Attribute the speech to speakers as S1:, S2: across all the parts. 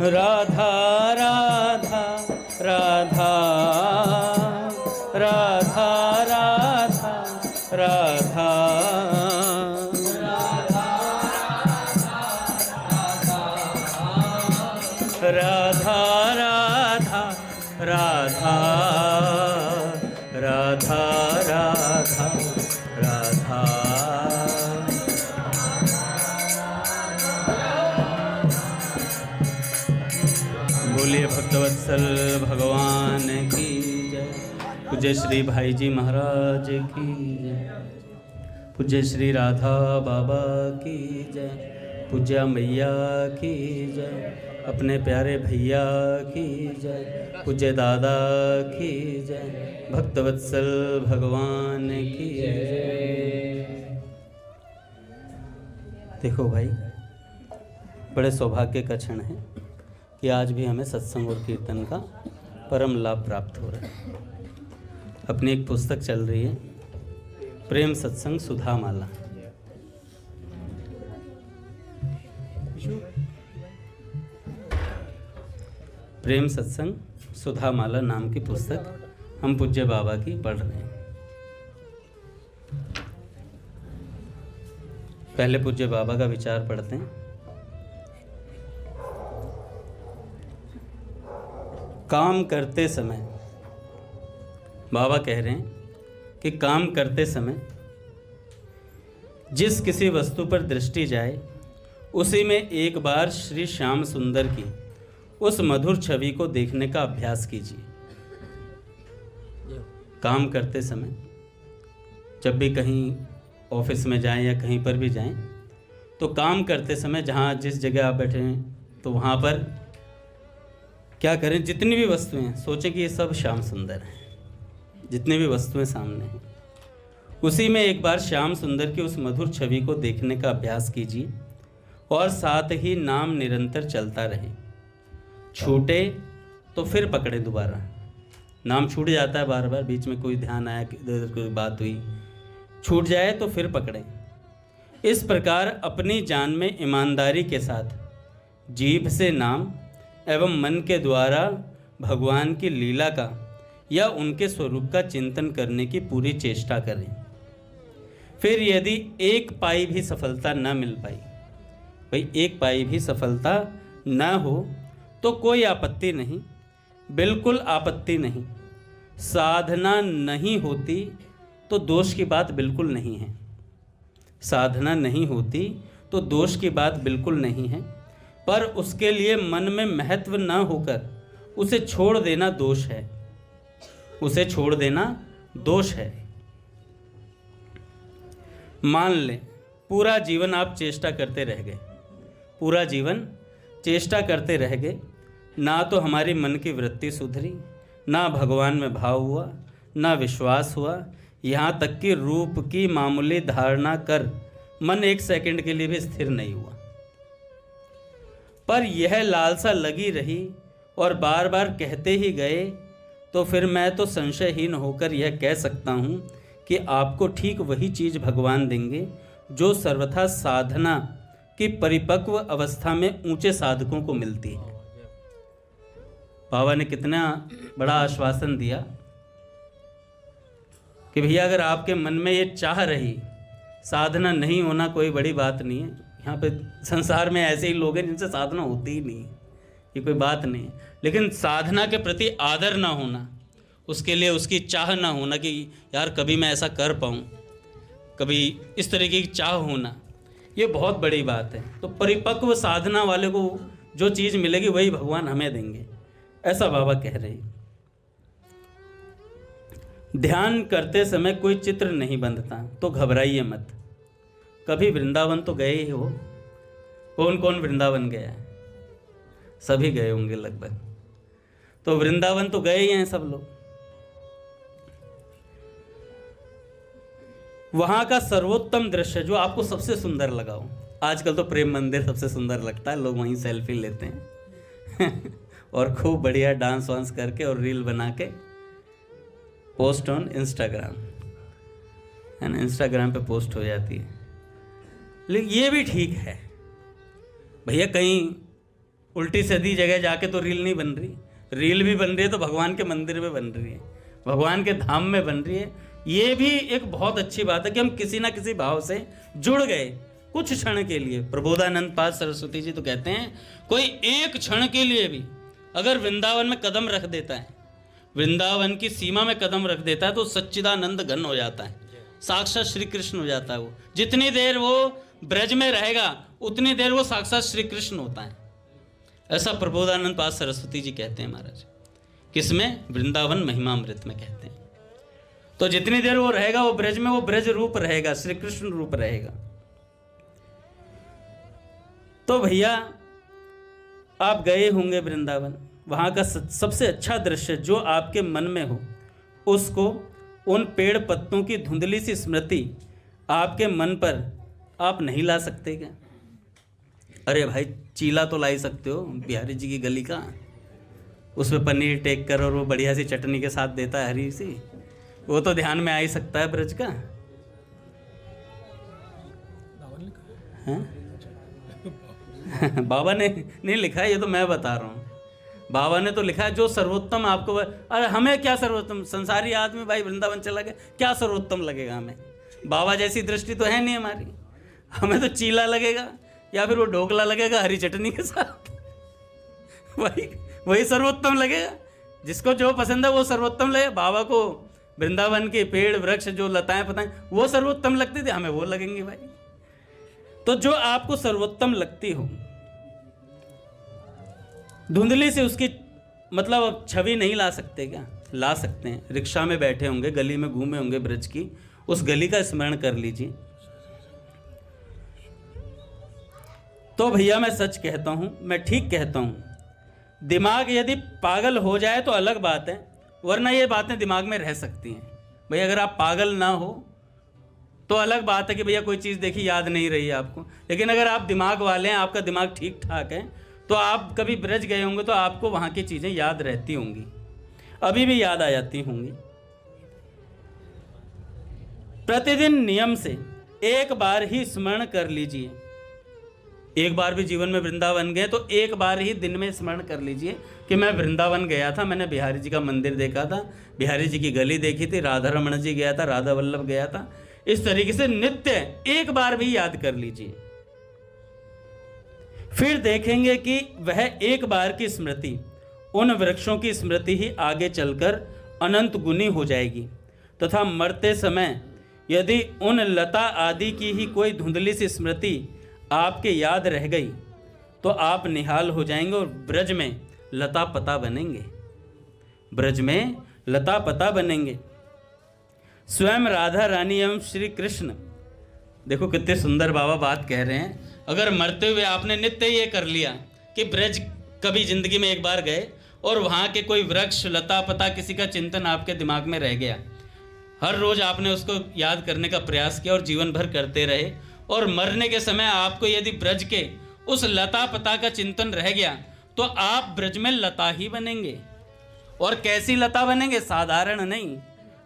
S1: राधा राधा राधा राधा राधा राधा राधा राधा राधा राधा राधा राधा। बोलिए भक्तवत्सल भगवान की जय। पूज्य श्री भाई जी महाराज की जय। पूज्य श्री राधा बाबा की जय। पूज्य मैया की जय। अपने प्यारे भैया की जय। पूज्य दादा की जय। भक्तवत्सल भगवान की जय। देखो भाई, बड़े सौभाग्य का क्षण है कि आज भी हमें सत्संग और कीर्तन का परम लाभ प्राप्त हो रहा है। अपनी एक पुस्तक चल रही है, प्रेम सत्संग सुधा माला। प्रेम सत्संग सुधा माला नाम की पुस्तक हम पूज्य बाबा की पढ़ रहे हैं। पहले पूज्य बाबा का विचार पढ़ते हैं। काम करते समय बाबा कह रहे हैं कि काम करते समय जिस किसी वस्तु पर दृष्टि जाए उसी में एक बार श्री श्याम सुंदर की उस मधुर छवि को देखने का अभ्यास कीजिए। काम करते समय जब भी कहीं ऑफिस में जाएं या कहीं पर भी जाएं, तो काम करते समय जहाँ जिस जगह आप बैठे हैं तो वहाँ पर क्या करें, जितनी भी वस्तुएं हैं सोचें कि ये सब श्याम सुंदर हैं। जितनी भी वस्तुएं सामने हैं उसी में एक बार श्याम सुंदर की उस मधुर छवि को देखने का अभ्यास कीजिए और साथ ही नाम निरंतर चलता रहे। छूटे तो फिर पकड़े दोबारा। नाम छूट जाता है बार बार, बीच में कोई ध्यान आया, कोई बात हुई, छूट जाए तो फिर पकड़े। इस प्रकार अपनी जान में ईमानदारी के साथ जीभ से नाम एवं मन के द्वारा भगवान की लीला का या उनके स्वरूप का चिंतन करने की पूरी चेष्टा करें। फिर यदि एक पाई भी सफलता न मिल पाई, भाई एक पाई भी सफलता न हो तो कोई आपत्ति नहीं, बिल्कुल आपत्ति नहीं। साधना नहीं होती तो दोष की बात बिल्कुल नहीं है। साधना नहीं होती तो दोष की बात बिल्कुल नहीं है, पर उसके लिए मन में महत्व न होकर उसे छोड़ देना दोष है। उसे छोड़ देना दोष है। मान लें पूरा जीवन आप चेष्टा करते रह गए, पूरा जीवन चेष्टा करते रह गए, ना तो हमारी मन की वृत्ति सुधरी, ना भगवान में भाव हुआ, ना विश्वास हुआ, यहाँ तक कि रूप की मामूली धारणा कर मन एक सेकंड के लिए भी स्थिर नहीं हुआ। पर यह लालसा लगी रही और बार बार कहते ही गए, तो फिर मैं तो संशयहीन होकर यह कह सकता हूँ कि आपको ठीक वही चीज़ भगवान देंगे जो सर्वथा साधना की परिपक्व अवस्था में ऊंचे साधकों को मिलती है। बाबा ने कितना बड़ा आश्वासन दिया कि भैया अगर आपके मन में ये चाह रही, साधना नहीं होना कोई बड़ी बात नहीं है। यहाँ पे संसार में ऐसे ही लोग हैं जिनसे साधना होती ही नहीं, ये कोई बात नहीं है। लेकिन साधना के प्रति आदर ना होना, उसके लिए उसकी चाह ना होना कि यार कभी मैं ऐसा कर पाऊँ, कभी इस तरीके की चाह होना, ये बहुत बड़ी बात है। तो परिपक्व साधना वाले को जो चीज़ मिलेगी वही भगवान हमें देंगे, ऐसा बाबा कह रहे हैं। ध्यान करते समय कोई चित्र नहीं बनता तो घबराइए मत। कभी वृंदावन तो गए ही हो, कौन कौन वृंदावन गया है? सभी गए होंगे लगभग। तो वृंदावन तो गए ही हैं सब लोग। वहां का सर्वोत्तम दृश्य जो आपको सबसे सुंदर लगा हो, आजकल तो प्रेम मंदिर सबसे सुंदर लगता है, लोग वहीं सेल्फी लेते हैं और खूब बढ़िया डांस वांस करके और रील बना के पोस्ट ऑन इंस्टाग्राम, है ना, इंस्टाग्राम पे पोस्ट हो जाती है। लेकिन ये भी ठीक है भैया, कहीं उल्टी सीधी जगह जाके तो रील नहीं बन रही, रील भी बन रही है तो भगवान के मंदिर में बन रही है, भगवान के धाम में बन रही है। ये भी एक बहुत अच्छी बात है कि हम किसी ना किसी भाव से जुड़ गए कुछ क्षण के लिए। प्रबोधानंद पाद सरस्वती जी तो कहते हैं, कोई एक क्षण के लिए भी अगर वृंदावन में कदम रख देता है, वृंदावन की सीमा में कदम रख देता है, तो सच्चिदानंद घन हो जाता है, साक्षात श्री कृष्ण हो जाता है। वो जितनी देर वो ब्रज में रहेगा उतनी देर वो साक्षात श्री कृष्ण होता है। ऐसा प्रबोधानंद पाद सरस्वती जी कहते हैं महाराज, किसमें? वृंदावन महिमामृत में कहते हैं। तो जितनी देर वो रहेगा वो ब्रज में, वो ब्रज रूप रहेगा, श्री कृष्ण रूप रहेगा। तो भैया आप गए होंगे वृंदावन, वहाँ का सबसे अच्छा दृश्य जो आपके मन में हो उसको उन पेड़ पत्तों की धुंधली सी स्मृति आपके मन पर आप नहीं ला सकते क्या? अरे भाई चीला तो ला ही सकते हो बिहारी जी की गली का, उसमें पनीर टेक कर और वो बढ़िया सी चटनी के साथ देता है हरी सी, वो तो ध्यान में आ ही सकता है ब्रज का। बाबा ने नहीं लिखा है, ये तो मैं बता रहा हूँ। बाबा ने तो लिखा है जो सर्वोत्तम आपको। अरे हमें क्या सर्वोत्तम, संसारी आदमी भाई वृंदावन चला गया, क्या सर्वोत्तम लगेगा हमें? बाबा जैसी दृष्टि तो है नहीं हमारी, हमें तो चीला लगेगा या फिर वो ढोकला लगेगा हरी चटनी के साथ, वही सर्वोत्तम लगेगा। जिसको जो पसंद है वो सर्वोत्तम लगेगा। बाबा को वृंदावन के पेड़ वृक्ष जो लताएं पताएं वो सर्वोत्तम लगती थी, हमें वो लगेंगे भाई। तो जो आपको सर्वोत्तम लगती हो, धुंधली से उसकी मतलब छवि नहीं ला सकते क्या? ला सकते हैं। रिक्शा में बैठे होंगे, गली में घूमे होंगे ब्रज की, उस गली का स्मरण कर लीजिए। तो भैया मैं सच कहता हूं, मैं ठीक कहता हूं। दिमाग यदि पागल हो जाए तो अलग बात है, वरना ये बातें दिमाग में रह सकती हैं। भैया अगर आप पागल ना हो तो अलग बात है कि भैया कोई चीज़ देखी याद नहीं रही है आपको, लेकिन अगर आप दिमाग वाले हैं, आपका दिमाग ठीक ठाक है, तो आप कभी ब्रज गए होंगे तो आपको वहाँ की चीज़ें याद रहती होंगी, अभी भी याद आ जाती होंगी। प्रतिदिन नियम से एक बार ही स्मरण कर लीजिए। एक बार भी जीवन में वृंदावन गए तो एक बार ही दिन में स्मरण कर लीजिए कि मैं वृंदावन गया था, मैंने बिहारी जी का मंदिर देखा था, बिहारी जी की गली देखी थी, राधा रमण जी गया था, राधा वल्लभ गया था। इस तरीके से नित्य एक बार भी याद कर लीजिए। फिर देखेंगे कि वह एक बार की स्मृति उन वृक्षों की स्मृति ही आगे चलकर अनंत गुनी हो जाएगी, तथा मरते समय यदि उन लता आदि की ही कोई धुंधली सी स्मृति आपके याद रह गई तो आप निहाल हो जाएंगे और ब्रज में लता पता बनेंगे, ब्रज में लता पता बनेंगे। स्वयं राधा रानी एवं श्री कृष्ण, देखो कितने सुंदर बाबा बात कह रहे हैं। अगर मरते हुए आपने नित्य ये कर लिया कि ब्रज कभी जिंदगी में एक बार गए और वहाँ के कोई वृक्ष लता पता किसी का चिंतन आपके दिमाग में रह गया, हर रोज आपने उसको याद करने का प्रयास किया और जीवन भर करते रहे, और मरने के समय आपको यदि ब्रज के उस लता पता का चिंतन रह गया तो आप ब्रज में लता ही बनेंगे। और कैसी लता बनेंगे? साधारण नहीं।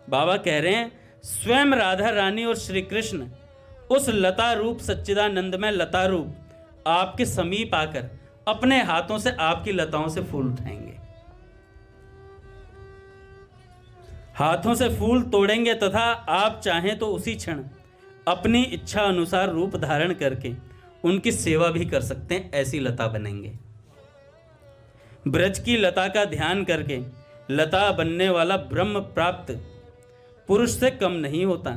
S1: बाबा कह रहे हैं स्वयं राधा रानी और श्री कृष्ण उस लता रूप सच्चिदानंद में लता रूप आपके समीप आकर अपने हाथों से आपकी लताओं से फूल उठाएंगे, हाथों से फूल तोड़ेंगे, तथा आप चाहें तो उसी क्षण अपनी इच्छा अनुसार रूप धारण करके उनकी सेवा भी कर सकते हैं। ऐसी लता बनेंगे। ब्रज की लता का ध्यान करके लता बनने वाला ब्रह्म प्राप्त पुरुष से कम नहीं होता।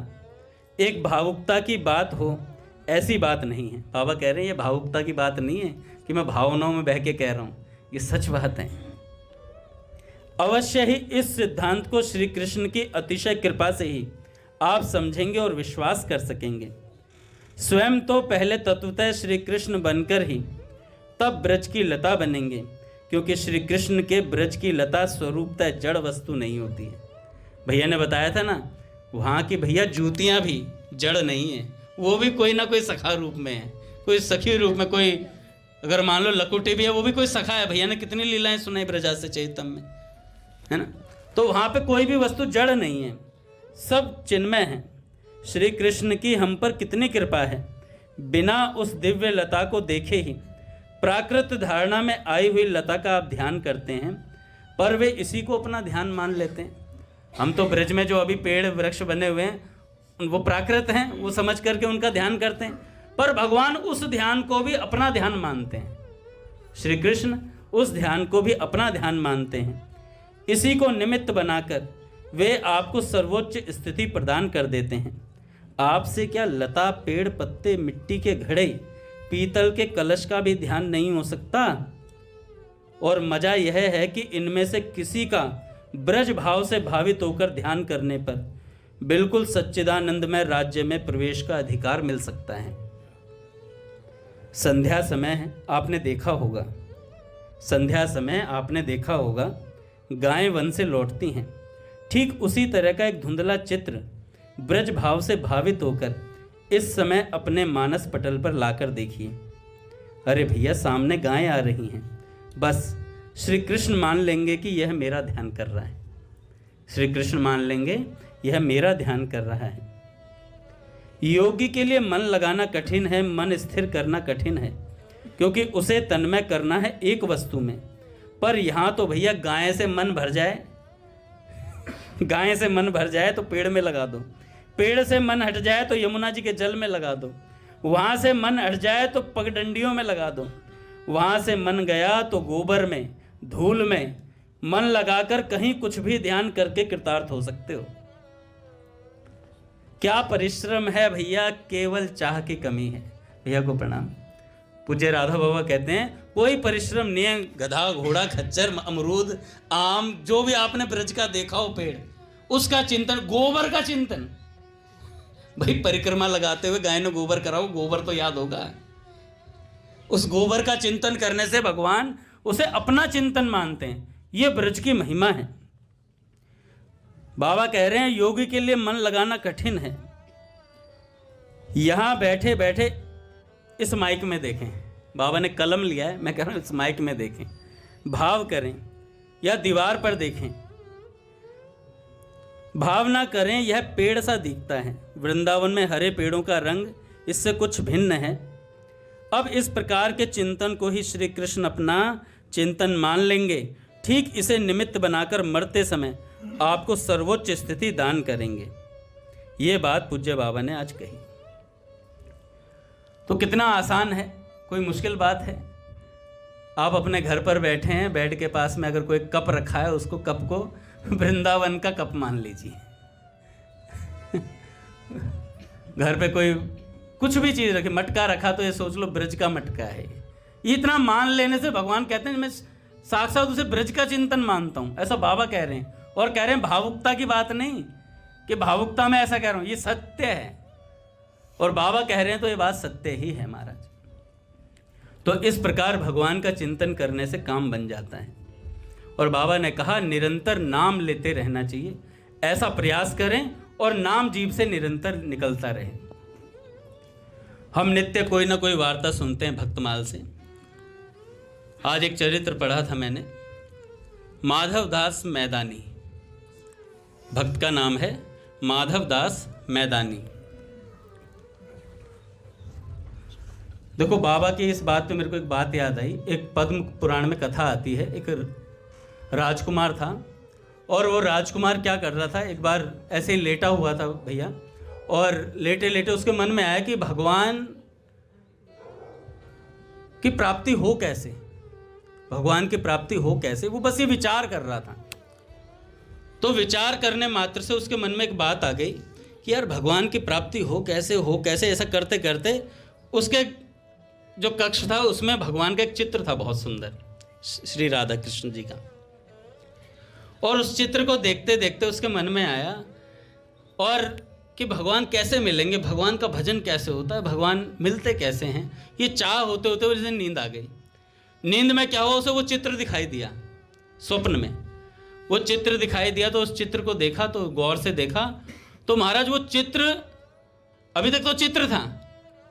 S1: एक भावुकता की बात हो, ऐसी बात नहीं है। बाबा कह रहे हैं ये भावुकता की बात नहीं है कि मैं भावनाओं में बह के कह रहा हूँ, ये सच बात है। अवश्य ही इस सिद्धांत को श्री कृष्ण की अतिशय कृपा से ही आप समझेंगे और विश्वास कर सकेंगे। स्वयं तो पहले तत्वतः श्री कृष्ण बनकर ही तब ब्रज की लता बनेंगे, क्योंकि श्री कृष्ण के ब्रज की लता स्वरूपतः जड़ वस्तु नहीं होती है। भैया ने बताया था ना, वहाँ की भैया जूतियाँ भी जड़ नहीं है, वो भी कोई ना कोई सखा रूप में है, कोई सखी रूप में, कोई अगर मान लो लकुटी भी है वो भी कोई सखा है। भैया ने कितनी लीलाएं सुनाई ब्रजास्य चैतम में, है ना। तो वहाँ पे कोई भी वस्तु जड़ नहीं है, सब चिन्मय है। श्री कृष्ण की हम पर कितनी कृपा है, बिना उस दिव्य लता को देखे ही प्राकृत धारणा में आई हुई लता का आप ध्यान करते हैं, पर वे इसी को अपना ध्यान मान लेते हैं। हम तो ब्रज में जो अभी पेड़ वृक्ष बने हुए हैं वो प्राकृत हैं, वो समझ करके उनका ध्यान करते हैं, पर भगवान उस ध्यान को भी अपना ध्यान मानते हैं। श्री कृष्ण उस ध्यान को भी अपना ध्यान मानते हैं। इसी को निमित्त बनाकर वे आपको सर्वोच्च स्थिति प्रदान कर देते हैं। आपसे क्या लता, पेड़, पत्ते, मिट्टी के घड़े, पीतल के कलश का भी ध्यान नहीं हो सकता? और मजा यह है कि इनमें से किसी का ब्रज भाव से भावित होकर ध्यान करने पर बिल्कुल सच्चिदानंदमय राज्य में प्रवेश का अधिकार मिल सकता है। संध्या समय है, आपने देखा होगा, संध्या समय आपने देखा होगा गायें वन से लौटती हैं। ठीक उसी तरह का एक धुंधला चित्र ब्रज भाव से भावित होकर इस समय अपने मानस पटल पर लाकर देखिए। अरे भैया, सामने गायें आ रही हैं, बस श्री कृष्ण मान लेंगे कि यह मेरा ध्यान कर रहा है। श्री कृष्ण मान लेंगे यह मेरा ध्यान कर रहा है। योगी के लिए मन लगाना कठिन है, मन स्थिर करना कठिन है, क्योंकि उसे तन्मय करना है एक वस्तु में। पर यहाँ तो भैया गाय से मन भर जाए, गाय से मन भर जाए तो पेड़ में लगा दो, पेड़ से मन हट जाए तो यमुना जी के जल में लगा दो, वहाँ से मन हट जाए तो पगडंडियों में लगा दो, वहाँ से मन गया तो गोबर में, धूल में मन लगाकर कहीं कुछ भी ध्यान करके कृतार्थ हो सकते हो। क्या परिश्रम है भैया, केवल चाह की कमी है। भैया को प्रणाम। पूज्य राधा बाबा कहते हैं कोई परिश्रम नहीं है, गधा, घोड़ा, खच्चर, अमरूद, आम, जो भी आपने ब्रज का देखा हो पेड़, उसका चिंतन, गोबर का चिंतन। भाई परिक्रमा लगाते हुए गाय ने गोबर कराओ, गोबर तो याद होगा। उस गोबर का चिंतन करने से भगवान उसे अपना चिंतन मानते हैं। ये ब्रज की महिमा है। बाबा कह रहे हैं योगी के लिए मन लगाना कठिन है। यहां बैठे बैठे इस माइक में देखें, बाबा ने कलम लिया है, मैं कह रहा हूं इस माइक में देखें, भाव करें या दीवार पर देखें, भावना करें। यह पेड़ सा दिखता है, वृंदावन में हरे पेड़ों का रंग इससे कुछ भिन्न है। अब इस प्रकार के चिंतन को ही श्री कृष्ण अपना चिंतन मान लेंगे। ठीक इसे निमित्त बनाकर मरते समय आपको सर्वोच्च स्थिति दान करेंगे। ये बात पूज्य बाबा ने आज कही। तो कितना आसान है, कोई मुश्किल बात है? आप अपने घर पर बैठे हैं, बेड के पास में अगर कोई कप रखा है, उसको कप को वृंदावन का कप मान लीजिए। घर पे कोई कुछ भी चीज़ रखे, मटका रखा तो ये सोच लो ब्रज का मटका है। ये इतना मान लेने से भगवान कहते हैं मैं साक्षात उसे ब्रज का चिंतन मानता हूँ, ऐसा बाबा कह रहे हैं। और कह रहे हैं भावुकता की बात नहीं कि भावुकता में ऐसा कह रहा हूँ, ये सत्य है। और बाबा कह रहे हैं तो ये बात सत्य ही है महाराज। तो इस प्रकार भगवान का चिंतन करने से काम बन जाता है। और बाबा ने कहा निरंतर नाम लेते रहना चाहिए, ऐसा प्रयास करें और नाम जीभ से निरंतर निकलता रहे। हम नित्य कोई ना कोई वार्ता सुनते हैं भक्तमाल से। आज एक चरित्र पढ़ा था मैंने, माधव दास मैदानी, भक्त का नाम है माधव दास मैदानी। देखो बाबा की इस बात पे मेरे को एक बात याद आई। एक पद्म पुराण में कथा आती है, एक राजकुमार था और वो राजकुमार क्या कर रहा था, एक बार ऐसे ही लेटा हुआ था भैया, और लेटे लेटे उसके मन में आया कि भगवान की प्राप्ति हो कैसे, भगवान की प्राप्ति हो कैसे। वो बस ये विचार कर रहा था। तो विचार करने मात्र से उसके मन में एक बात आ गई कि यार भगवान की प्राप्ति हो कैसे। ऐसा करते करते उसके जो कक्ष था उसमें भगवान का एक चित्र था बहुत सुंदर, श्री राधा कृष्ण जी का। और उस चित्र को देखते देखते उसके मन में आया और कि भगवान कैसे मिलेंगे, भगवान का भजन कैसे होता है, भगवान मिलते कैसे हैं। ये चाह होते होते उस दिन नींद आ गई। नींद में क्या हुआ, उसे वो चित्र दिखाई दिया। स्वप्न में वो चित्र दिखाई दिया तो उस चित्र को देखा, तो गौर से देखा तो महाराज वो चित्र, अभी तक तो चित्र था,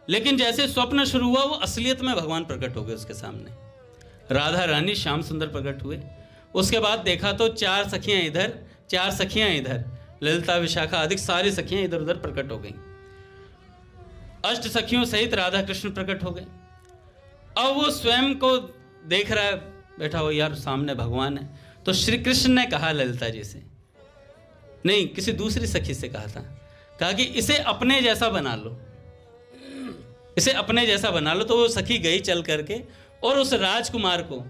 S1: लेकिन जैसे स्वप्न शुरू हुआ वो असलियत में भगवान प्रकट हो गए उसके सामने। राधा रानी श्याम सुंदर प्रकट हुए। उसके बाद देखा तो 4 सखियां इधर, 4 सखियां इधर, ललिता विशाखा आदि सारी सखियां इधर उधर प्रकट हो गई। 8 सखियों सहित राधा कृष्ण प्रकट हो गए। अब वो स्वयं को देख रहा है, बैठा हो यार सामने भगवान है। तो श्री कृष्ण ने कहा ललिता जी से, नहीं किसी दूसरी सखी से कहा कि इसे अपने जैसा बना लो, इसे अपने जैसा बना लो। तो वो सखी गई चल करके और उस राजकुमार को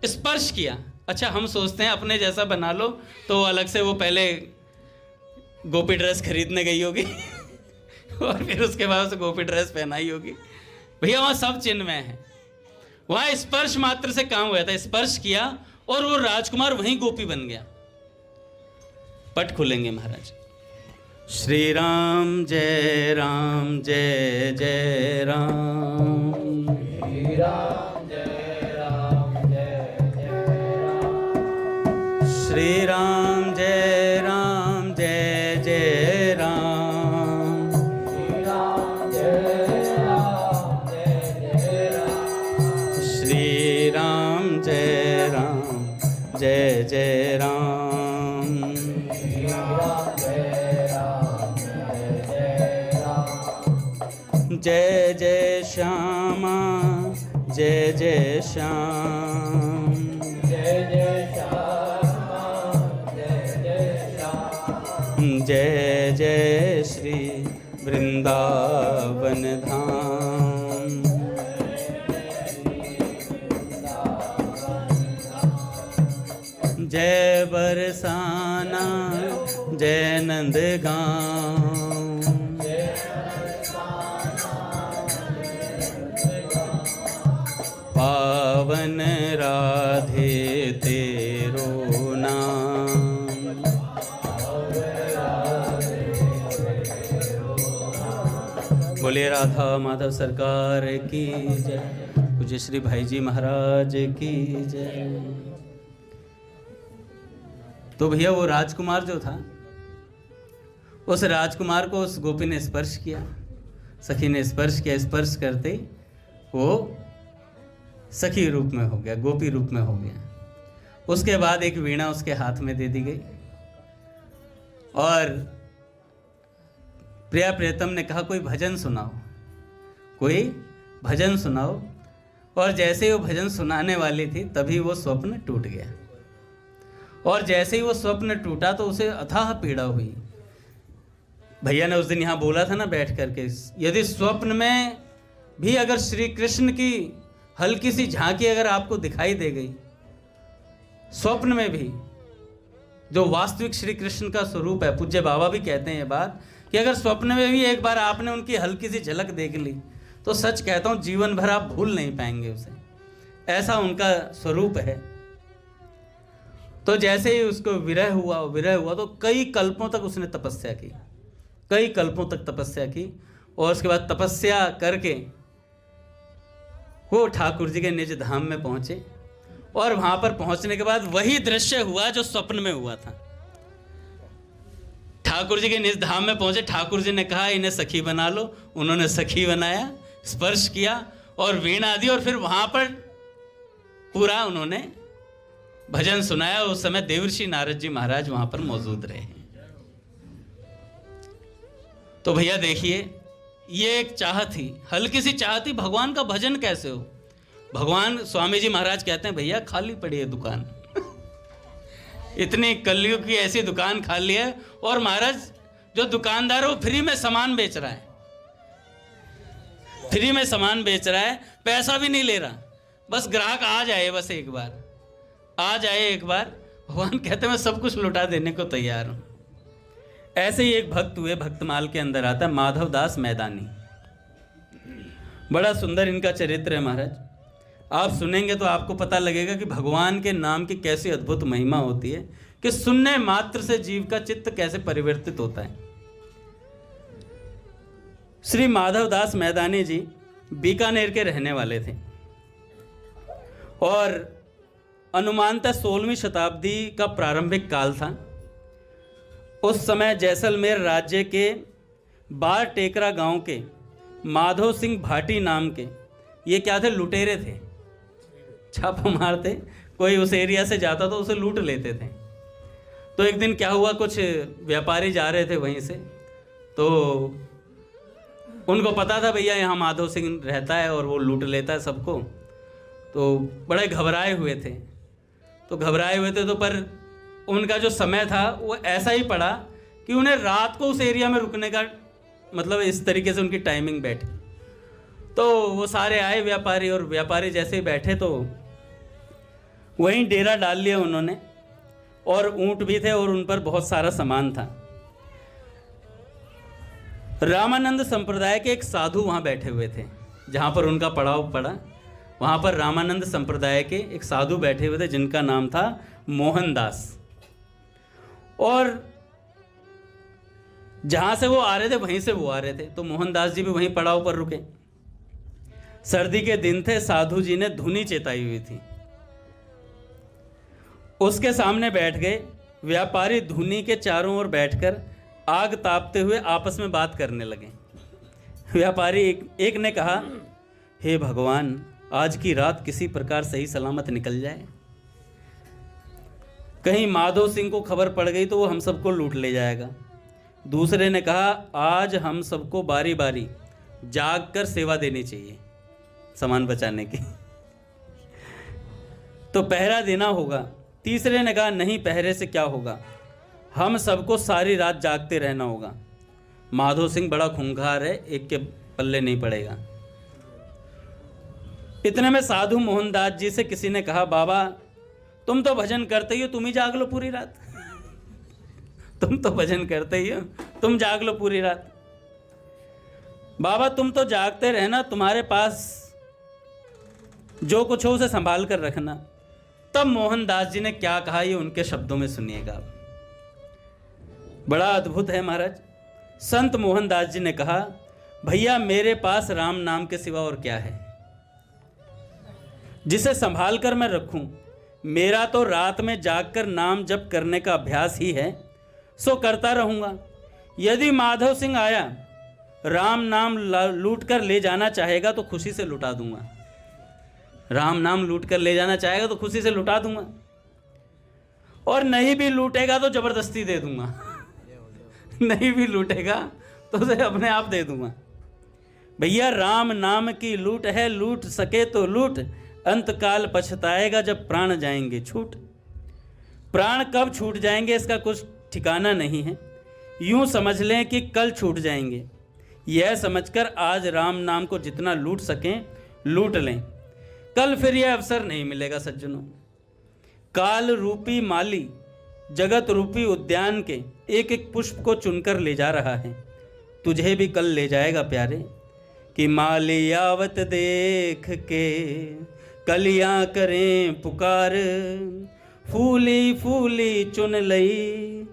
S1: स्पर्श किया। अच्छा, हम सोचते हैं अपने जैसा बना लो तो अलग से वो पहले गोपी ड्रेस खरीदने गई होगी और फिर उसके बाद उसे गोपी ड्रेस पहनाई होगी। भैया वहाँ सब चिन्ह में है, वहाँ स्पर्श मात्र से काम हुआ था। स्पर्श किया और वो राजकुमार वहीं गोपी बन गया। पट खुलेंगे महाराज। श्री राम जय राम जय जय राम, श्री राम जय राम जय जय राम, श्री राम जय राम जय जय राम, श्री राम जय राम जय जय राम, श्री राम जय राम जय जय राम, जय जय श्यामा जय जय श्याम, जय जय श्यामा जय जय श्याम, जय जय श्री वृंदावन धाम, जय बरसाना जय नंदगांव, पावन राधे तेरो नाम, बोले राधा माधव सरकार की जय, पूज्य श्री भाई जी महाराज की जय। तो भैया वो राजकुमार जो था, उस राजकुमार को उस गोपी ने स्पर्श किया, सखी ने स्पर्श किया। स्पर्श करते वो सखी रूप में हो गया, गोपी रूप में हो गया। उसके बाद एक वीणा उसके हाथ में दे दी गई और प्रिया प्रियतम ने कहा कोई भजन सुनाओ, कोई भजन सुनाओ। और जैसे ही वो भजन सुनाने वाली थी तभी वो स्वप्न टूट गया। और जैसे ही वो स्वप्न टूटा तो उसे अथाह पीड़ा हुई। भैया ने उस दिन यहाँ बोला था ना बैठ करके, यदि स्वप्न में भी अगर श्री कृष्ण की हल्की सी झांकी अगर आपको दिखाई दे गई, स्वप्न में भी जो वास्तविक श्री कृष्ण का स्वरूप है, पूज्य बाबा भी कहते हैं ये बात कि अगर स्वप्न में भी एक बार आपने उनकी हल्की सी झलक देख ली तो सच कहता हूँ जीवन भर आप भूल नहीं पाएंगे उसे, ऐसा उनका स्वरूप है। तो जैसे ही उसको विरह हुआ तो कई कल्पों तक उसने तपस्या की, कई कल्पों तक तपस्या की। और उसके बाद तपस्या करके वो ठाकुर जी के निज धाम में पहुंचे। और वहां पर पहुंचने के बाद वही दृश्य हुआ जो स्वप्न में हुआ था। ठाकुर जी के निज धाम में पहुंचे, ठाकुर जी ने कहा इन्हें सखी बना लो, उन्होंने सखी बनाया, स्पर्श किया और वीणा दी और फिर वहां पर पूरा उन्होंने भजन सुनाया। उस समय देवर्षि नारद जी महाराज वहां पर मौजूद रहे। तो भैया देखिए, ये एक चाह थी, हल्की सी चाह थी, भगवान का भजन कैसे हो। भगवान स्वामी जी महाराज कहते हैं भैया खाली पड़ी है दुकान इतनी कलयुग की ऐसी दुकान खाली है। और महाराज जो दुकानदार है वो फ्री में सामान बेच रहा है, फ्री में सामान बेच रहा है, पैसा भी नहीं ले रहा, बस ग्राहक आ जाए, बस एक बार आ जाए एक बार। भगवान कहते हैं मैं सब कुछ लुटा देने को तैयार हूं। ऐसे ही एक भक्त हुए, भक्तमाल के अंदर आता है माधव दास मैदानी। बड़ा सुंदर इनका चरित्र है महाराज, आप सुनेंगे तो आपको पता लगेगा कि भगवान के नाम की कैसी अद्भुत महिमा होती है, कि सुनने मात्र से जीव का चित्त कैसे परिवर्तित होता है। श्री माधव दास मैदानी जी बीकानेर के रहने वाले थे और अनुमानतः 16वीं शताब्दी का प्रारंभिक काल था। उस समय जैसलमेर राज्य के बार टेकरा गांव के माधव सिंह भाटी नाम के, ये क्या थे, लुटेरे थे, छापा मारते, कोई उस एरिया से जाता तो उसे लूट लेते थे। तो एक दिन क्या हुआ, कुछ व्यापारी जा रहे थे वहीं से, तो उनको पता था भैया यहाँ माधव सिंह रहता है और वो लूट लेता है सबको, तो बड़े घबराए हुए थे। तो पर उनका जो समय था वो ऐसा ही पड़ा कि उन्हें रात को उस एरिया में रुकने का, मतलब इस तरीके से उनकी टाइमिंग बैठी। तो वो सारे आए व्यापारी, और व्यापारी जैसे ही बैठे तो वहीं डेरा डाल लिया उन्होंने, और ऊंट भी थे और उन पर बहुत सारा सामान था। रामानंद संप्रदाय के एक साधु वहाँ बैठे हुए थे, जहाँ पर उनका पड़ाव पड़ा वहाँ पर रामानंद संप्रदाय के एक साधु बैठे हुए थे जिनका नाम था मोहनदास। और जहाँ से वो आ रहे थे वहीं से वो आ रहे थे, तो मोहनदास जी भी वहीं पड़ाव पर रुके। सर्दी के दिन थे, साधु जी ने धुनी चेताई हुई थी, उसके सामने बैठ गए। व्यापारी धुनी के चारों ओर बैठकर आग तापते हुए आपस में बात करने लगे। व्यापारी एक ने कहा, हे भगवान, आज की रात किसी प्रकार सही सलामत निकल जाए, कहीं माधव सिंह को खबर पड़ गई तो वो हम सबको लूट ले जाएगा। दूसरे ने कहा, आज हम सबको बारी बारी जाग कर सेवा देनी चाहिए सामान बचाने की, तो पहरा देना होगा। तीसरे ने कहा, नहीं, पहरे से क्या होगा, हम सबको सारी रात जागते रहना होगा। माधव सिंह बड़ा खूंखार है, एक के पल्ले नहीं पड़ेगा। इतने में साधु मोहनदास जी से किसी ने कहा, बाबा तुम तो भजन करते ही हो, तुम ही जाग लो पूरी रात। तुम तो भजन करते ही हो, तुम जाग लो पूरी रात। बाबा तुम तो जागते रहना, तुम्हारे पास जो कुछ हो उसे संभाल कर रखना। तब मोहनदास जी ने क्या कहा, ये उनके शब्दों में सुनिएगा। बड़ा अद्भुत है महाराज। संत मोहनदास जी ने कहा, भैया मेरे पास राम नाम के सिवा और क्या है जिसे संभाल कर मैं रखूं। मेरा तो रात में जागकर नाम जप करने का अभ्यास ही है, सो करता रहूंगा। यदि माधव सिंह आया, राम नाम लूट कर ले जाना चाहेगा तो खुशी से लुटा दूंगा। राम नाम लूट कर ले जाना चाहेगा तो खुशी से लुटा दूंगा, और नहीं भी लूटेगा तो जबरदस्ती दे दूंगा। नहीं भी लूटेगा तो उसे अपने आप दे दूंगा। भैया राम नाम की लूट है, लूट सके तो लूट, अंतकाल पछताएगा जब प्राण जाएंगे छूट। प्राण कब छूट जाएंगे इसका कुछ ठिकाना नहीं है, यूं समझ लें कि कल छूट जाएंगे। यह समझकर आज राम नाम को जितना लूट सकें लूट लें, कल फिर यह अवसर नहीं मिलेगा सज्जनों। काल रूपी माली जगत रूपी उद्यान के एक एक पुष्प को चुनकर ले जा रहा है, तुझे भी कल ले जाएगा प्यारे। कि माली आवत देख के कलियां करें पुकार, फूली फूली चुन लई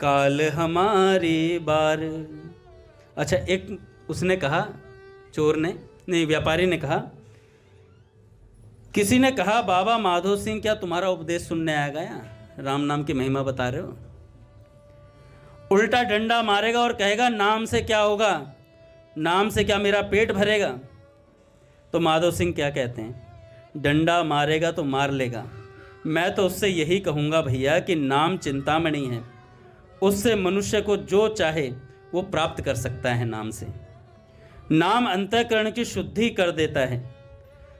S1: काल हमारी बार। अच्छा, एक उसने कहा, चोर ने नहीं, व्यापारी ने कहा, किसी ने कहा, बाबा माधव सिंह क्या तुम्हारा उपदेश सुनने आ गया, राम नाम की महिमा बता रहे हो। उल्टा डंडा मारेगा और कहेगा, नाम से क्या होगा, नाम से क्या मेरा पेट भरेगा। तो माधव सिंह क्या कहते हैं, डंडा मारेगा तो मार लेगा। मैं तो उससे यही कहूँगा भैया कि नाम चिंतामणि है, उससे मनुष्य को जो चाहे वो प्राप्त कर सकता है। नाम से नाम अंतःकरण की शुद्धि कर देता है,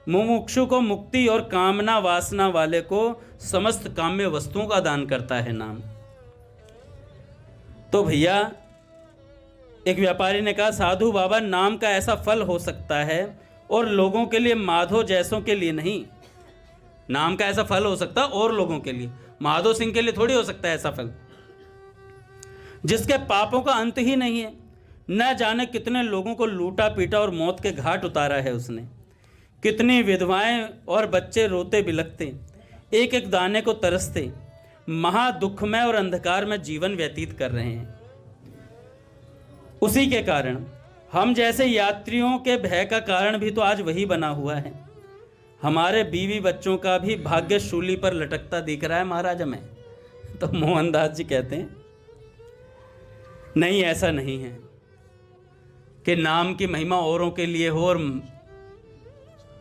S1: मुमुक्षु को मुक्ति और कामना वासना वाले को समस्त काम्य वस्तुओं का दान करता है नाम। तो भैया एक व्यापारी ने कहा, साधु बाबा नाम का ऐसा फल हो सकता है, और लोगों के लिए, माधव जैसों के लिए नहीं। नाम का ऐसा फल हो सकता है और लोगों के लिए, माधव सिंह के लिए थोड़ी हो सकता है ऐसा फल, जिसके पापों का अंत ही नहीं है। न जाने कितने लोगों को लूटा पीटा और मौत के घाट उतारा है उसने। कितनी विधवाएं और बच्चे रोते बिलखते, एक एक दाने को तरसते, महा दुखमय और अंधकार में जीवन व्यतीत कर रहे हैं। उसी के कारण हम जैसे यात्रियों के भय का कारण भी तो आज वही बना हुआ है। हमारे बीवी बच्चों का भी भाग्य शूली पर लटकता दिख रहा है महाराज हमें। तो मोहनदास जी कहते हैं, नहीं, ऐसा नहीं है कि नाम की महिमा औरों के लिए हो और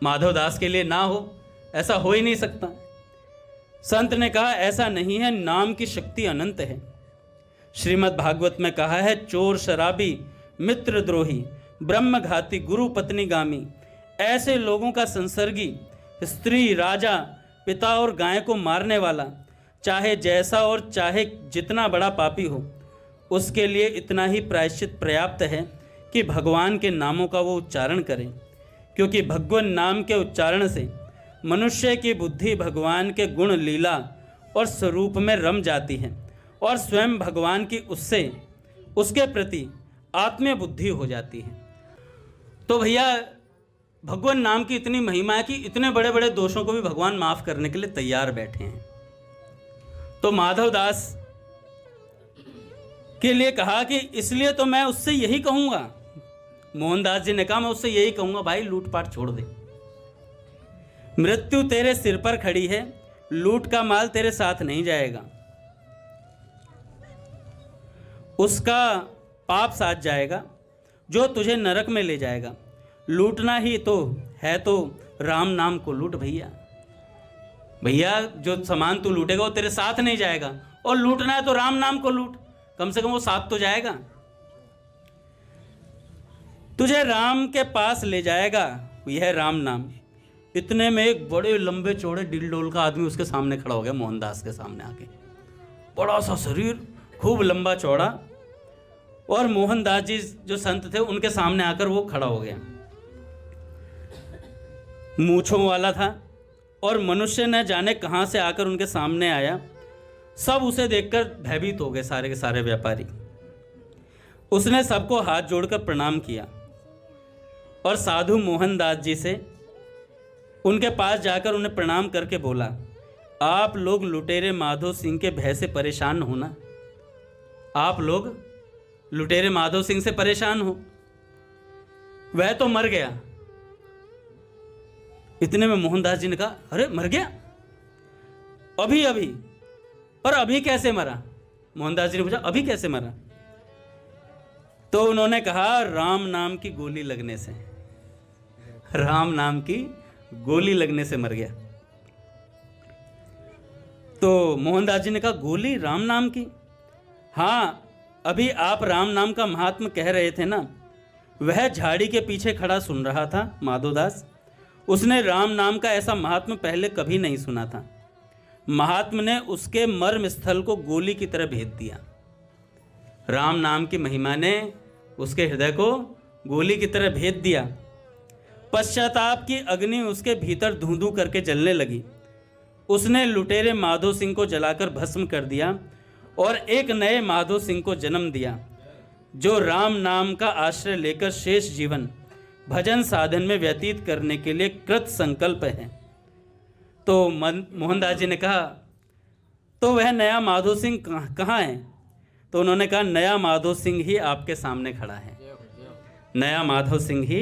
S1: माधवदास के लिए ना हो, ऐसा हो ही नहीं सकता। संत ने कहा, ऐसा नहीं है, नाम की शक्ति अनंत है। श्रीमद् भागवत में कहा है, चोर शराबी मित्र द्रोही ब्रह्मघाती, गुरु पत्नीगामी, ऐसे लोगों का संसर्गी, स्त्री, राजा, पिता और गाय को मारने वाला, चाहे जैसा और चाहे जितना बड़ा पापी हो, उसके लिए इतना ही प्रायश्चित पर्याप्त है कि भगवान के नामों का वो उच्चारण करें, क्योंकि भगवान नाम के उच्चारण से मनुष्य की बुद्धि भगवान के गुण, लीला और स्वरूप में रम जाती है और स्वयं भगवान की उससे उसके प्रति आत्मीय बुद्धि हो जाती है। तो भैया भगवान नाम की इतनी महिमा है कि इतने बड़े बड़े दोषों को भी भगवान माफ करने के लिए तैयार बैठे हैं। तो माधव दास के लिए कहा कि इसलिए तो मैं उससे यही कहूंगा, मोहनदास जी ने कहा मैं उससे यही कहूंगा, भाई लूटपाट छोड़ दे। मृत्यु तेरे सिर पर खड़ी है, लूट का माल तेरे साथ नहीं जाएगा, उसका पाप साथ जाएगा जो तुझे नरक में ले जाएगा। लूटना ही तो है तो राम नाम को लूट भैया। भैया जो सामान तू लूटेगा वो तेरे साथ नहीं जाएगा, और लूटना है तो राम नाम को लूट, कम से कम वो साथ तो जाएगा, तुझे राम के पास ले जाएगा, यह राम नाम। इतने में एक बड़े लंबे चौड़े डिल डोल का आदमी उसके सामने खड़ा हो गया, मोहनदास के सामने आके। बड़ा सा शरीर, खूब लंबा चौड़ा, और मोहनदास जी जो संत थे उनके सामने आकर वो खड़ा हो गया। मूंछों वाला था और मनुष्य न जाने कहाँ से आकर उनके सामने आया। सब उसे देखकर भयभीत हो गए, सारे के सारे व्यापारी। उसने सबको हाथ जोड़कर प्रणाम किया और साधु मोहनदास जी से उनके पास जाकर उन्हें प्रणाम करके बोला, आप लोग लुटेरे माधो सिंह के भय से परेशान हो ना? आप लोग लुटेरे माधो सिंह से परेशान हो? वह तो मर गया। इतने में मोहनदास जी ने कहा, अरे मर गया? अभी अभी? पर अभी कैसे मरा? मोहनदास जी ने पूछा, अभी कैसे मरा? तो उन्होंने कहा, राम नाम की गोली लगने से, राम नाम की गोली लगने से मर गया। तो मोहनदास जी ने कहा, गोली राम नाम की? हाँ, अभी आप राम नाम का महात्म कह रहे थे ना, वह झाड़ी के पीछे खड़ा सुन रहा था माधोदास। उसने राम नाम का ऐसा महात्म पहले कभी नहीं सुना था। महात्म ने उसके मर्म स्थल को गोली की तरह भेद दिया। राम नाम की महिमा ने उसके हृदय को गोली की तरह भेद दिया। पश्चाताप की अग्नि उसके भीतर धूं धूं करके जलने लगी। उसने लुटेरे माधो सिंह को जलाकर भस्म कर दिया और एक नए माधो सिंह को जन्म दिया, जो राम नाम का आश्रय लेकर शेष जीवन भजन साधन में व्यतीत करने के लिए कृत संकल्प है। तो मोहनदास जी ने कहा, तो वह नया माधो सिंह कहाँ है? तो उन्होंने कहा, नया माधो सिंह ही आपके सामने खड़ा है। नया माधो सिंह ही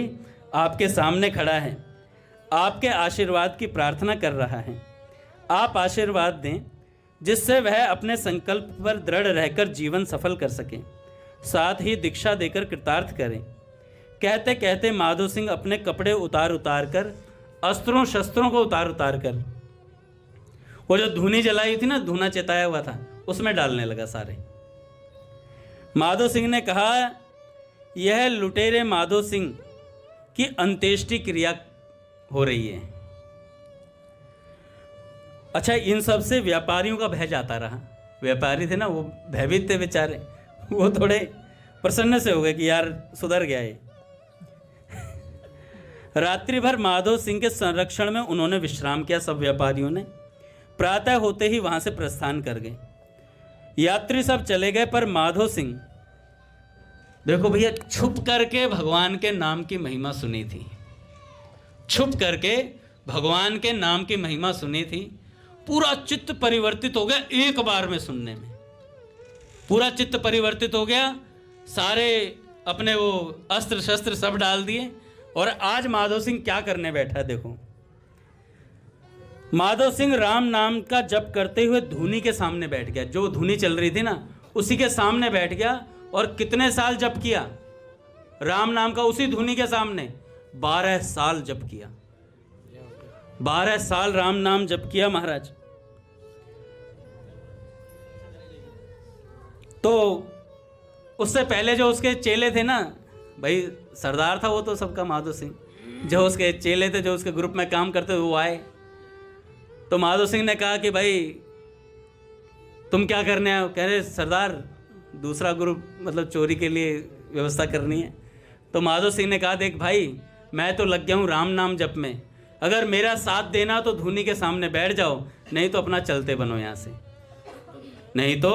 S1: आपके सामने खड़ा है, आपके आशीर्वाद की प्रार्थना कर रहा है। आप आशीर्वाद दें जिससे वह अपने संकल्प पर दृढ़ रहकर जीवन सफल कर सके, साथ ही दीक्षा देकर कृतार्थ करें। कहते कहते माधो सिंह अपने कपड़े उतार उतार कर, अस्त्रों शस्त्रों को उतार उतार कर, वो जो धूनी जलाई थी ना, धूना चेताया हुआ था, उसमें डालने लगा सारे। माधो सिंह ने कहा, यह लुटेरे माधो सिंह की अंत्येष्टि क्रिया हो रही है। अच्छा, इन सब से व्यापारियों का भय जाता रहा। व्यापारी थे ना, वो भयभीत थे बेचारे, वो थोड़े प्रसन्न से हो गए कि यार सुधर गया ये। रात्रि भर माधो सिंह के संरक्षण में उन्होंने विश्राम किया। सब व्यापारियों ने प्रातः होते ही वहां से प्रस्थान कर गए। यात्री सब चले गए, पर माधो सिंह, देखो भैया, छुप करके भगवान के नाम की महिमा सुनी थी। छुप करके भगवान के नाम की महिमा सुनी थी। पूरा चित्त परिवर्तित हो गया एक बार में सुनने में, पूरा चित्त परिवर्तित हो गया। सारे अपने वो अस्त्र शस्त्र सब डाल दिए और आज माधो सिंह क्या करने बैठा है देखो। माधो सिंह राम नाम का जप करते हुए धूनी के सामने बैठ गया। जो धूनी चल रही थी ना, उसी के सामने बैठ गया। और कितने साल जप किया राम नाम का? उसी धूनी के सामने 12 साल जप किया। 12 साल राम नाम जप किया महाराज। तो उससे पहले जो उसके चेले थे ना, भाई सरदार था वो तो सबका, माधो सिंह, जो उसके चेले थे, जो उसके ग्रुप में काम करते हुए वो आए। तो माधो सिंह ने कहा कि भाई तुम क्या करने आए हो? कह रहे सरदार दूसरा ग्रुप मतलब चोरी के लिए व्यवस्था करनी है। तो माधो सिंह ने कहा देख भाई, मैं तो लग गया हूँ राम नाम जप में, अगर मेरा साथ देना तो धूनी के सामने बैठ जाओ, नहीं तो अपना चलते बनो यहाँ से, नहीं तो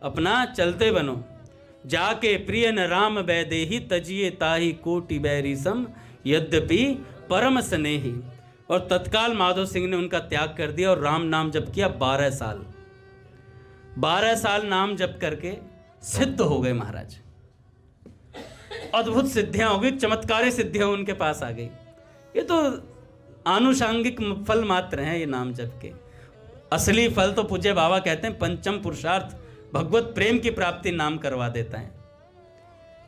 S1: अपना चलते बनो। जाके प्रिय न राम बैदेही तजिए ताही कोटि बैरीसम यद्यपि परम स्नेही। और तत्काल माधो सिंह ने उनका त्याग कर दिया और राम नाम जप किया 12 साल। 12 साल नाम जप करके सिद्ध हो गए महाराज। अद्भुत सिद्धियां हो गई, चमत्कारी सिद्धियां उनके पास आ गई। ये तो आनुषांगिक फल मात्र हैं ये नाम जप के। असली फल तो पूज्य बाबा कहते हैं पंचम पुरुषार्थ भगवत प्रेम की प्राप्ति नाम करवा देता है।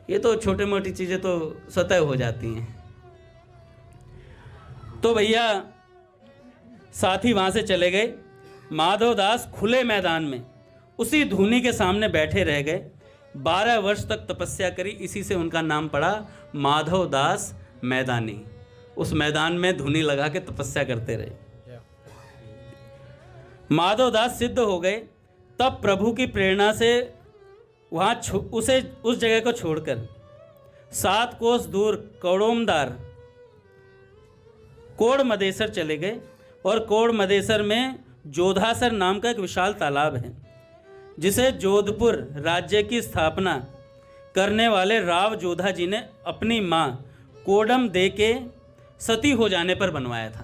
S1: ये तो छोटी मोटी चीजें तो स्वतः हो जाती हैं। तो भैया साथी वहां से चले गए। माधवदास खुले मैदान में उसी धूनी के सामने बैठे रह गए। 12 वर्ष तक तपस्या करी, इसी से उनका नाम पड़ा माधवदास मैदानी। उस मैदान में धूनी लगा के तपस्या करते रहे। माधवदास सिद्ध हो गए। तब प्रभु की प्रेरणा से वहाँ उसे उस जगह को छोड़कर 7 कोस दूर कौड़ोमदार कोड़ मदेसर चले गए। और कोड़ मदेसर में जोधासर नाम का एक विशाल तालाब है, जिसे जोधपुर राज्य की स्थापना करने वाले राव जोधा जी ने अपनी माँ कोडम दे के सती हो जाने पर बनवाया था।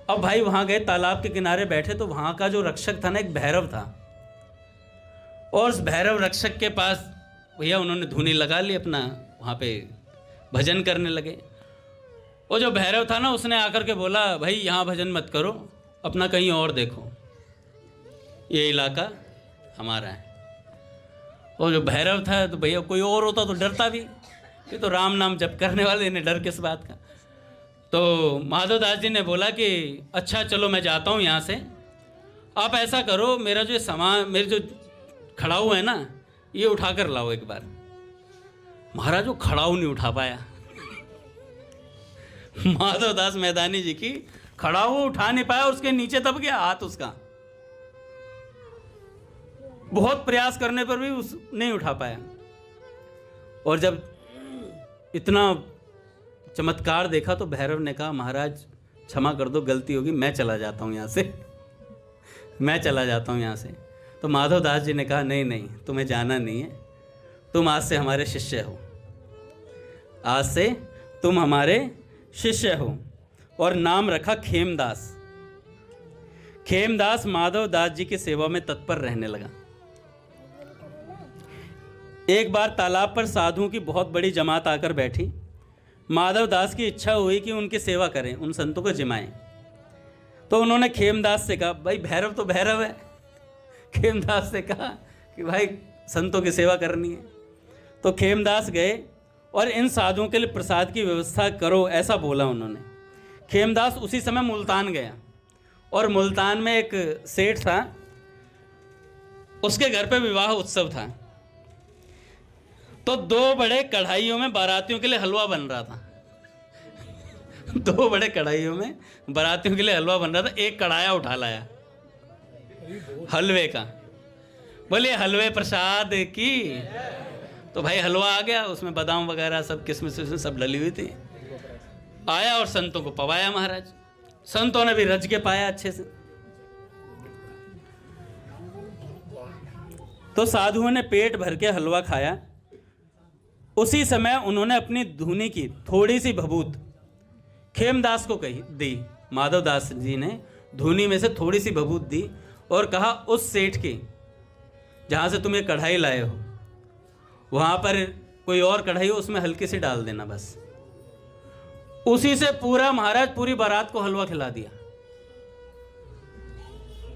S1: अब भाई वहाँ गए, तालाब के किनारे बैठे, तो वहाँ का जो रक्षक था ना, एक भैरव था। और उस भैरव रक्षक के पास भैया उन्होंने धूनी लगा ली, अपना वहाँ पे भजन करने लगे। वो जो भैरव था ना, उसने आकर के बोला भाई यहाँ भजन मत करो, अपना कहीं और देखो, ये इलाका हमारा है। और जो भैरव था तो भैया कोई और होता तो डरता भी, ये तो राम नाम जप करने वाले, इन्हें डर किस बात का। तो माधवदास जी ने बोला कि अच्छा चलो मैं जाता हूँ यहाँ से, आप ऐसा करो मेरा जो सामान, मेरे जो खड़ाऊ है ना, ये उठा कर लाओ एक बार। महाराज वो खड़ाऊ नहीं उठा पाया। माधवदास मैदानी जी की खड़ाऊ उठा नहीं पाया, उसके नीचे दब गया हाथ उसका। बहुत प्रयास करने पर भी उस नहीं उठा पाया। और जब इतना चमत्कार देखा तो भैरव ने कहा महाराज क्षमा कर दो, गलती होगी, मैं चला जाता हूँ यहाँ से, मैं चला जाता हूँ यहाँ से। तो माधवदास जी ने कहा नहीं नहीं, तुम्हें जाना नहीं है, तुम आज से हमारे शिष्य हो, आज से तुम हमारे शिष्य हो। और नाम रखा खेमदास। खेमदास माधवदास जी की सेवा में तत्पर रहने लगा। एक बार तालाब पर साधुओं की बहुत बड़ी जमात आकर बैठी। माधवदास की इच्छा हुई कि उनकी सेवा करें, उन संतों को जिमाएं। तो उन्होंने खेमदास से कहा, भाई भैरव तो भैरव है, खेमदास से कहा कि भाई संतों की सेवा करनी है। तो खेमदास गए और इन साधुओं के लिए प्रसाद की व्यवस्था करो, ऐसा बोला उन्होंने। खेमदास उसी समय मुल्तान गया और मुल्तान में एक सेठ था, उसके घर पे विवाह उत्सव था। तो 2 बड़े कढ़ाइयों में बारातियों के लिए हलवा बन रहा था। 2 बड़े कढ़ाइयों में बारातियों के लिए हलवा बन रहा था। एक कढ़ाया उठा लाया हलवे का, बोले हलवे प्रसाद की। तो भाई हलवा आ गया, उसमें बादाम वगैरह सब किस्मिस सब डली हुई थी। आया और संतों को पवाया महाराज। संतों ने भी रज के पाया अच्छे से। तो साधुओं ने पेट भर के हलवा खाया। उसी समय उन्होंने अपनी धूनी की थोड़ी सी भभूत खेमदास को कही दी। माधवदास जी ने धूनी में से थोड़ी सी भभूत दी और कहा उस सेठ की जहाँ से तुम ये कढ़ाई लाए हो, वहाँ पर कोई और कढ़ाई हो, उसमें हल्की सी डाल देना बस। उसी से पूरा महाराज पूरी बारात को हलवा खिला दिया।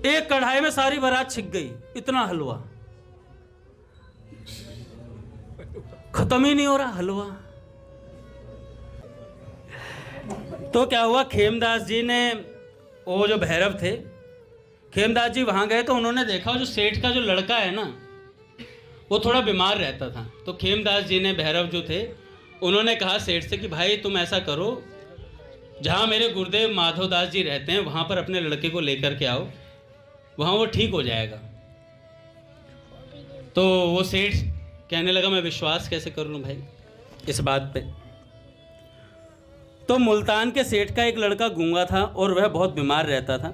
S1: एक कढ़ाई में सारी बारात छिक गई, इतना हलवा, खत्म ही नहीं हो रहा हलवा। तो क्या हुआ, खेमदास जी ने, वो जो भैरव थे, खेमदास जी वहां गए तो उन्होंने देखा जो सेठ का जो लड़का है ना, वो थोड़ा बीमार रहता था। तो खेमदास जी ने, भैरव जो थे, उन्होंने कहा सेठ से कि भाई तुम ऐसा करो, जहाँ मेरे गुरुदेव माधवदास जी रहते हैं वहाँ पर अपने लड़के को लेकर के आओ, वहाँ वो ठीक हो जाएगा। तो वो सेठ कहने लगा मैं विश्वास कैसे कर लूँ भाई इस बात पे। तो मुल्तान के सेठ का एक लड़का गूंगा था और वह बहुत बीमार रहता था।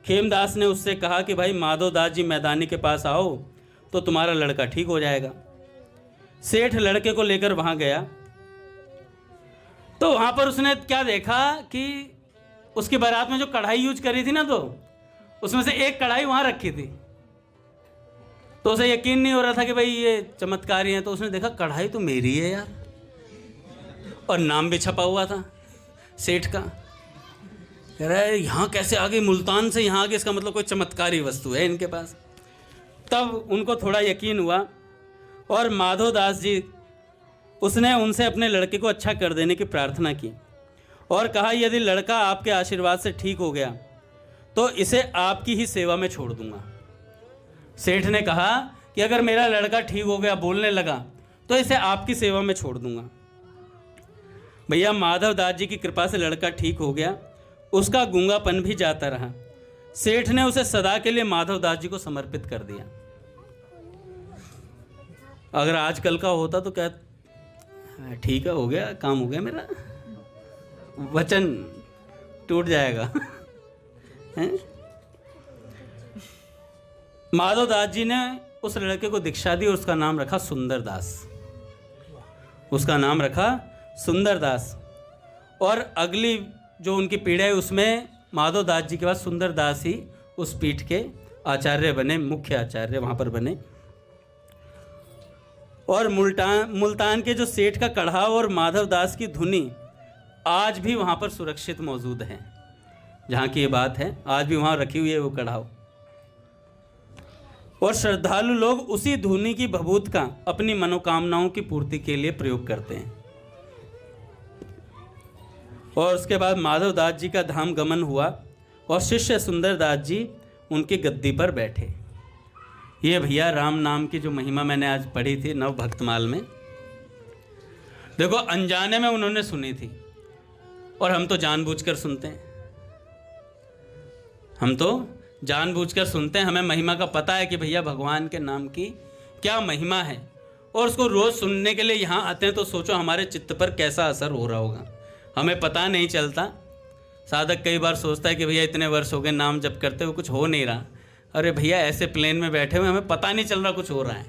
S1: खेमदास ने उससे कहा कि भाई माधवदास जी मैदानी के पास आओ तो तुम्हारा लड़का ठीक हो जाएगा। सेठ लड़के को लेकर वहाँ गया तो वहाँ पर उसने क्या देखा कि उसकी बारात में जो कढ़ाई यूज करी थी ना, तो उसमें से एक कढ़ाई वहाँ रखी थी। तो उसे यकीन नहीं हो रहा था कि भाई ये चमत्कारी है। तो उसने देखा कढ़ाई तो मेरी है यार, और नाम भी छपा हुआ था सेठ का। कह रहा है यहाँ कैसे आ गई, मुल्तान से यहाँ आ गई, इसका मतलब कोई चमत्कारी वस्तु है इनके पास। तब उनको थोड़ा यकीन हुआ और माधवदास जी उसने उनसे अपने लड़के को अच्छा कर देने की प्रार्थना की और कहा यदि लड़का आपके आशीर्वाद से ठीक हो गया तो इसे आपकी ही सेवा में छोड़ दूंगा। सेठ ने कहा कि अगर मेरा लड़का ठीक हो गया, बोलने लगा, तो इसे आपकी सेवा में छोड़ दूंगा। भैया माधवदास जी की कृपा से लड़का ठीक हो गया, उसका गूंगापन भी जाता रहा। सेठ ने उसे सदा के लिए माधवदास जी को समर्पित कर दिया। अगर आजकल का होता तो क्या, ठीक है हो गया, काम हो गया मेरा, वचन टूट जाएगा। माधवदास जी ने उस लड़के को दीक्षा दी और उसका नाम रखा सुंदरदास। उसका नाम रखा सुंदरदास। और अगली जो उनकी पीढ़ी है उसमें माधवदास जी के बाद सुंदरदास ही उस पीठ के आचार्य बने, मुख्य आचार्य वहाँ पर बने। और मुल्तान के जो सेठ का कढ़ाव और माधवदास की धुनी आज भी वहाँ पर सुरक्षित मौजूद है। जहाँ की ये बात है आज भी वहाँ रखी हुई है वो कढ़ाव। और श्रद्धालु लोग उसी धुनी की भभूत का अपनी मनोकामनाओं की पूर्ति के लिए प्रयोग करते हैं। और उसके बाद माधवदास जी का धाम गमन हुआ और शिष्य सुंदरदास जी उनकी गद्दी पर बैठे। ये भैया राम नाम की जो महिमा मैंने आज पढ़ी थी नव भक्तमाल में, देखो अनजाने में उन्होंने सुनी थी और हम तो जानबूझकर सुनते हैं। हम तो जानबूझकर सुनते हैं, हमें महिमा का पता है कि भैया भगवान के नाम की क्या महिमा है, और उसको रोज़ सुनने के लिए यहाँ आते हैं। तो सोचो हमारे चित्त पर कैसा असर हो रहा होगा, हमें पता नहीं चलता। साधक कई बार सोचता है कि भैया इतने वर्ष हो गए नाम जप करते हुए कुछ हो नहीं रहा। अरे भैया ऐसे प्लेन में बैठे हुए हमें पता नहीं चल रहा कुछ हो रहा है,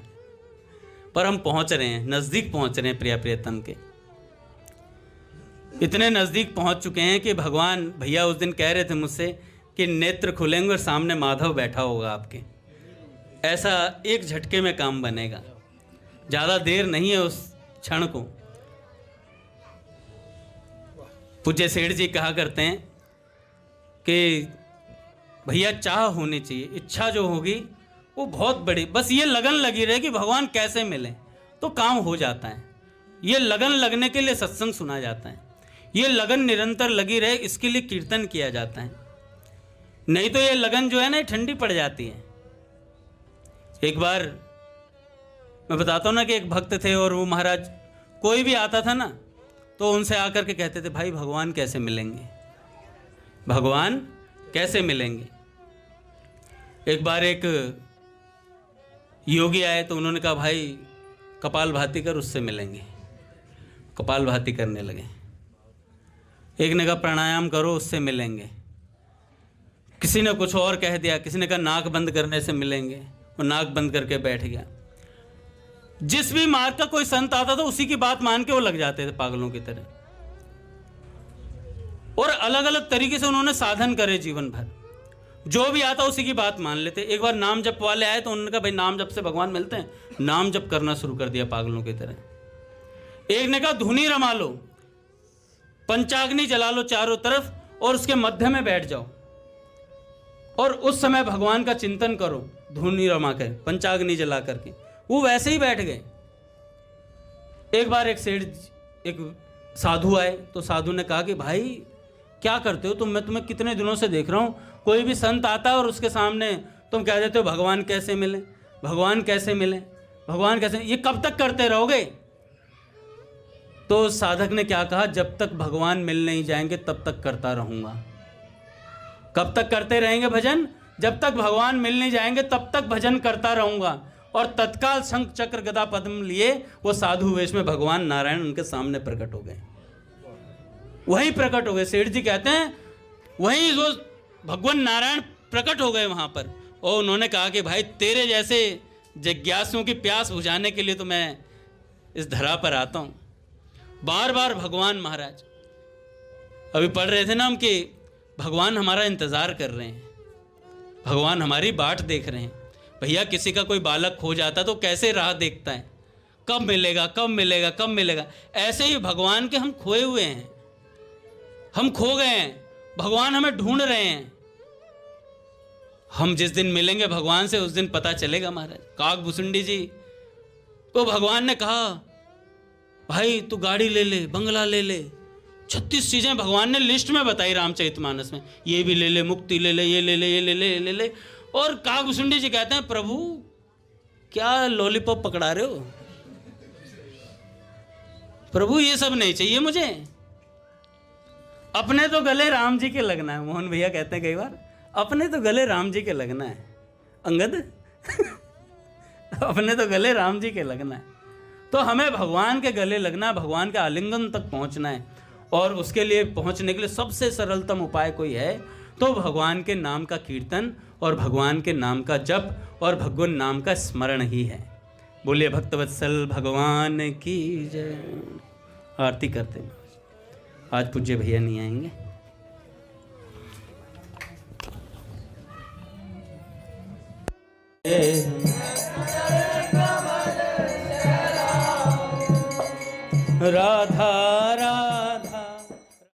S1: पर हम पहुँच रहे हैं, नज़दीक पहुँच रहे हैं प्रिया प्रियतम के। इतने नज़दीक पहुँच चुके हैं कि भगवान भैया उस दिन कह रहे थे मुझसे कि नेत्र खुलेंगे और सामने माधव बैठा होगा आपके। ऐसा एक झटके में काम बनेगा, ज़्यादा देर नहीं है उस क्षण को। पूज्य सेठ जी कहा करते हैं कि भैया चाह होनी चाहिए, इच्छा जो होगी वो बहुत बड़ी, बस ये लगन लगी रहे कि भगवान कैसे मिले तो काम हो जाता है। ये लगन लगने के लिए सत्संग सुना जाता है, ये लगन निरंतर लगी रहे इसके लिए कीर्तन किया जाता है। नहीं तो ये लगन जो है ना ठंडी पड़ जाती है। एक बार मैं बताता हूँ ना कि एक भक्त थे और वो महाराज कोई भी आता था ना तो उनसे आकर के कहते थे भाई भगवान कैसे मिलेंगे, भगवान कैसे मिलेंगे। एक बार एक योगी आए तो उन्होंने कहा भाई कपाल भाती कर, उससे मिलेंगे। कपाल भाती करने लगे। एक ने कहा प्राणायाम करो, उससे मिलेंगे। किसी ने कुछ और कह दिया, किसी ने कहा नाक बंद करने से मिलेंगे, वो नाक बंद करके बैठ गया। जिस भी मार्ग का कोई संत आता था उसी की बात मान के वो लग जाते थे पागलों की तरह। और अलग अलग तरीके से उन्होंने साधन करे जीवन भर, जो भी आता उसी की बात मान लेते। एक बार नाम जप वाले आए तो उन्होंने कहा भाई नाम जप से भगवान मिलते हैं, नाम जप करना शुरू कर दिया पागलों की तरह। एक ने कहा धुनी रमा लो, पंचाग्नि जला लो चारों तरफ और उसके मध्य में बैठ जाओ और उस समय भगवान का चिंतन करो, धुनी रमा कर पंचाग्नि जला करके। वो वैसे ही बैठ गए। एक बार एक साधु आए तो साधु ने कहा कि भाई क्या करते हो तुम, मैं तुम्हें कितने दिनों से देख रहा हूँ, कोई भी संत आता है और उसके सामने तुम कह देते हो भगवान कैसे मिले, भगवान कैसे मिले, भगवान कैसे, ये कब तक करते रहोगे? तो साधक ने क्या कहा, जब तक भगवान मिल नहीं जाएंगे तब तक करता रहूंगा। कब तक करते रहेंगे भजन? जब तक भगवान मिल नहीं जाएंगे तब तक भजन करता रहूंगा। और तत्काल शंख चक्र गदा पद्म लिए वो साधु वेश में भगवान नारायण उनके सामने प्रकट हो गए। वही प्रकट हो गए। सेठ जी कहते हैं वही वो भगवान नारायण प्रकट हो गए वहां पर। और उन्होंने कहा कि भाई तेरे जैसे जिज्ञासुओं की प्यास बुझाने के लिए तो मैं इस धरा पर आता हूं। बार बार भगवान महाराज अभी पढ़ रहे थे ना हम कि भगवान हमारा इंतजार कर रहे हैं, भगवान हमारी बाट देख रहे हैं। भैया किसी का कोई बालक खो जाता तो कैसे राह देखता है, कब मिलेगा कब मिलेगा कब मिलेगा। ऐसे ही भगवान के हम खोए हुए हैं, हम खो गए हैं, भगवान हमें ढूंढ रहे हैं। हम जिस दिन मिलेंगे भगवान से उस दिन पता चलेगा महाराज। काकभूसुंडी जी तो भगवान ने कहा भाई तू गाड़ी ले ले, बंगला ले ले, 36 चीजें भगवान ने लिस्ट में बताई रामचरितमानस में। ये भी ले ले, मुक्ति ले ले, ये ले ले, ये ले ले, ये ले ले। और काकभूसुंडी जी कहते हैं प्रभु क्या लॉलीपॉप पकड़ा रहे हो, प्रभु ये सब नहीं चाहिए मुझे, अपने तो गले राम जी के लगना है। मोहन भैया कहते हैं कई बार अपने तो गले राम जी के लगना है। अंगद अपने तो गले राम जी के लगना है। तो हमें भगवान के गले लगना है, भगवान के आलिंगन तक पहुंचना है। और उसके लिए पहुंचने के लिए सबसे सरलतम उपाय कोई है तो भगवान के नाम का कीर्तन और भगवान के नाम का जप और भगवान नाम का स्मरण ही है। बोलिए भक्तवत्सल भगवान की जय। आरती करते हैं। आज पूज्य भैया नहीं आएंगे।